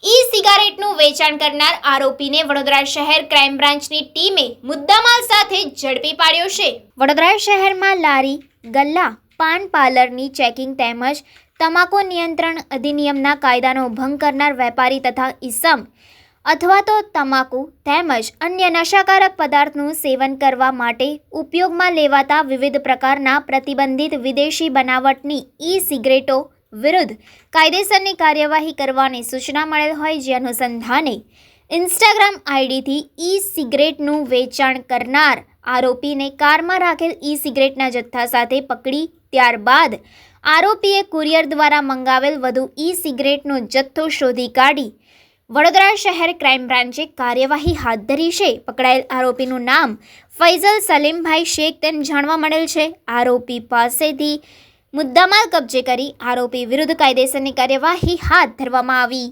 ઈ સિગારેટનું વેચાણ કરનાર આરોપીને વડોદરા શહેર ક્રાઇમ બ્રાન્ચની ટીમે મુદ્દામાલ સાથે ઝડપી પાડ્યો છે। વડોદરા શહેરમાં લારી, ગલ્લા, પાન પાર્લરની ચેકિંગ તેમજ તમાકુ નિયંત્રણ અધિનિયમના કાયદાનો ભંગ કરનાર વેપારી તથા ઇસમ અથવા તો તમાકુ તેમજ અન્ય નશાકારક પદાર્થનું સેવન કરવા માટે ઉપયોગમાં લેવાતા વિવિધ પ્રકારના પ્રતિબંધિત વિદેશી બનાવટની ઈ સિગરેટો વિરુદ્ધ કાયદેસરની કાર્યવાહી કરવાની સૂચના મળેલ હોય, જે અનુસંધાને ઇન્સ્ટાગ્રામ આઈડીથી ઈ સિગરેટનું વેચાણ કરનાર આરોપીને કારમાં રાખેલ ઈ સિગરેટના જથ્થા સાથે પકડી ત્યારબાદ આરોપીએ કુરિયર દ્વારા મંગાવેલ વધુ ઈ સિગરેટનો જથ્થો શોધી કાઢી વડોદરા શહેર ક્રાઇમ બ્રાન્ચે કાર્યવાહી હાથ ધરી છે। પકડાયેલ આરોપીનું નામ ફૈઝલ સલીમભાઈ શેખ તેમ જાણવા મળેલ છે। આરોપી પાસેથી મુદ્દામાલ કબજે કરી આરોપી વિરુદ્ધ કાયદેસરની કાર્યવાહી હાથ ધરવામાં આવી।